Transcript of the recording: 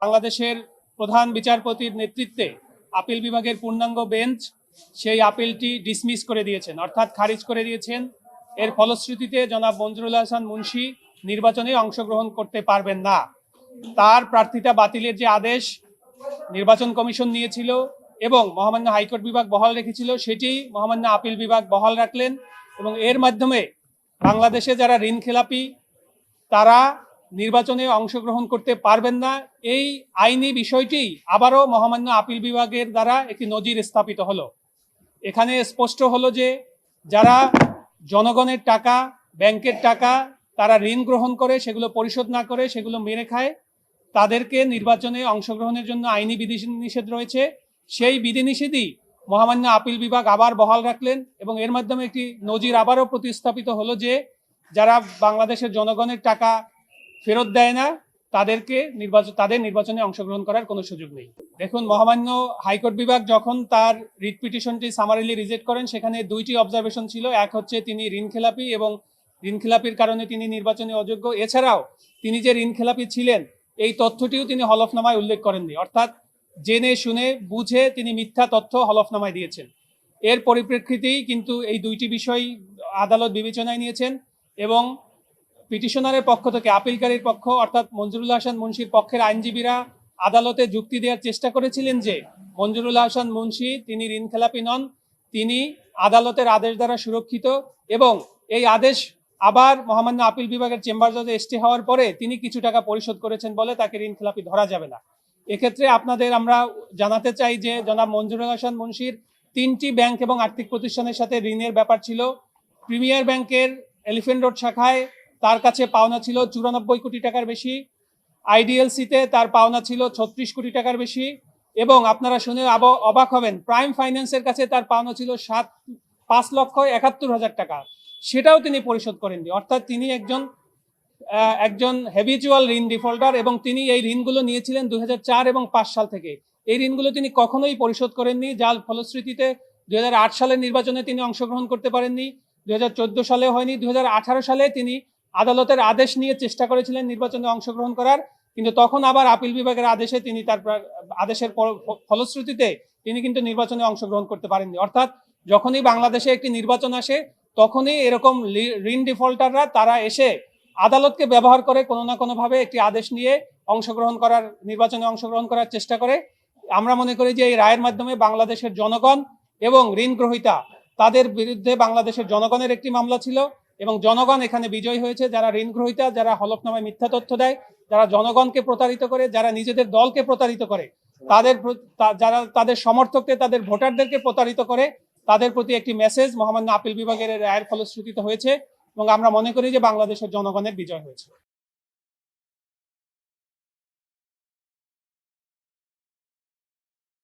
বাংলাদেশের প্রধান বিচারপতির নেতৃত্বে আপিল বিভাগের পূর্ণাঙ্গ বেঞ্চ সেই আপিলটি ডিসমিস করে দিয়েছেন, অর্থাৎ খারিজ করে দিয়েছেন। এর ফলশ্রুতিতে জনাব মঞ্জুরুল হাসান মুন্সি নির্বাচনে অংশগ্রহণ করতে পারবেন না। তার প্রার্থিতা বাতিলের যে আদেশ নির্বাচন কমিশন নিয়েছিল এবং মহামান্য হাইকোর্ট বিভাগ বহাল রেখেছিল, সেটি মহামান্য আপিল বিভাগ বহাল রাখলেন এবং এর মাধ্যমে বাংলাদেশে যারা ঋণ খেলাপি তারা নির্বাচনে অংশগ্রহণ করতে পারবেন না। এই আইনি বিষয়টি আবারও মহামান্য আপিল বিভাগের দ্বারা একটি নজির স্থাপিত হলো। এখানে স্পষ্ট হলো যে যারা জনগণের টাকা, ব্যাংকের টাকা তারা ঋণ গ্রহণ করে সেগুলো পরিশোধ না করে সেগুলো মেরে খায়, তাদেরকে নির্বাচনে অংশগ্রহণের জন্য আইনি বিধিনিষেধ রয়েছে। সেই বিধিনিষেধই মহামান্য আপিল বিভাগ আবার বহাল রাখলেন এবং এর মাধ্যমে একটি নজির আবারও প্রতিস্থাপিত হলো যে যারা বাংলাদেশের জনগণের টাকা ফেরত দেয় না তাদের নির্বাচনে অংশগ্রহণ করার কোনো সুযোগ নেই। দেখুন, মহামান্য হাইকোর্ট বিভাগ যখন তার রিট পিটিশনটি সামারিলি রিজেক্ট করেন সেখানে দুইটি অবজারভেশন ছিল। এক হচ্ছে তিনি ঋণ খেলাপি এবং ঋণ খেলাপির কারণে তিনি নির্বাচনে অযোগ্য। এছাড়াও তিনি যে ঋণ খেলাপি ছিলেন এই তথ্যটিও তিনি হলফনামায় উল্লেখ করেননি, অর্থাৎ জেনে শুনে বুঝে তিনি মিথ্যা তথ্য হলফনামায় দিয়েছেন। এর পরিপ্রেক্ষিতেই কিন্তু এই দুইটি বিষয় আদালত বিবেচনায় নিয়েছেন এবং পিটিশনারের পক্ষ থেকে আপিলকারীর পক্ষ অর্থাৎ মঞ্জুরুল হাসান মুন্সির পক্ষের আইনজীবীরা আদালতে যুক্তি দেওয়ার চেষ্টা করেছিলেন যে মঞ্জুরুল হাসান মুন্সি তিনি ঋণ খেলাপি নন, তিনি আদালতের আদেশ দ্বারা সুরক্ষিত এবং এই আদেশ আবার মহামান্য আপিল বিভাগের চেম্বার জজে স্টে হওয়ার পরে তিনি কিছু টাকা পরিশোধ করেছেন বলে তাকে ঋণ খেলাপি ধরা যাবে না। এক্ষেত্রে আপনাদের আমরা জানাতে চাই যে জনাব মঞ্জুরুল হাসান মুন্সির 3টি ব্যাংক এবং আর্থিক প্রতিষ্ঠানের সাথে ঋণের ব্যাপার ছিল। প্রিমিয়ার ব্যাংকের এলিফেন্ট রোড শাখায় তার কাছে পাওনা ছিল 94 কোটি টাকার বেশি, আইডিএলসিতে তার পাওনা ছিল 36 কোটি টাকার বেশি এবং আপনারা শুনে অবাক হবেন প্রাইম ফাইন্যান্সের কাছে তার পাওনা ছিল 5,71,000 টাকা, সেটাও তিনি পরিশোধ করেননি। অর্থাৎ তিনি একজন হ্যাবিচুয়াল ঋণ ডিফল্টার এবং তিনি এই ঋণগুলো নিয়েছিলেন 2004 এবং 5 সাল থেকে। এই ঋণগুলো তিনি কখনোই পরিশোধ করেননি, যার ফলশ্রুতিতে 2008 সালের নির্বাচনে তিনি অংশগ্রহণ করতে পারেননি, 2014 সালেও হয়নি, 2018 সালে তিনি আদালতের আদেশ নিয়ে চেষ্টা করেছিলেন নির্বাচনে অংশগ্রহণ করার, কিন্তু তখন আবার আপিল বিভাগের আদেশে তিনি তার আদেশের ফলশ্রুতিতে তিনি কিন্তু নির্বাচনে অংশগ্রহণ করতে পারেননি। অর্থাৎ যখনই বাংলাদেশে একটি নির্বাচন আসে তখনই এরকম ঋণ ডিফল্টাররা তারা এসে আদালতকে ব্যবহার করে কোনো না কোনোভাবে একটি আদেশ নিয়ে নির্বাচনে অংশগ্রহণ করার চেষ্টা করে। আমরা মনে করি যে এই রায়ের মাধ্যমে বাংলাদেশের জনগণ এবং ঋণ গ্রহীতা তাদের বিরুদ্ধে বাংলাদেশের জনগণের একটি মামলা ছিল এবং জনগণ এখানে বিজয় হয়েছে। যারা ঋণ গ্রহীতা, যারা হলফনামায় মিথ্যা তথ্য দেয়, যারা জনগণকে প্রতারিত করে, যারা নিজেদের দলকে প্রতারিত করে, যারা তাদের সমর্থককে, তাদের ভোটারদেরকে প্রতারিত করে, তাদের প্রতি একটি মেসেজ মহামান্য আপিল বিভাগের রায়ের ফলশ্রুতিতে হয়েছে এবং আমরা মনে করি যে বাংলাদেশের জনগণের বিজয় হয়েছে।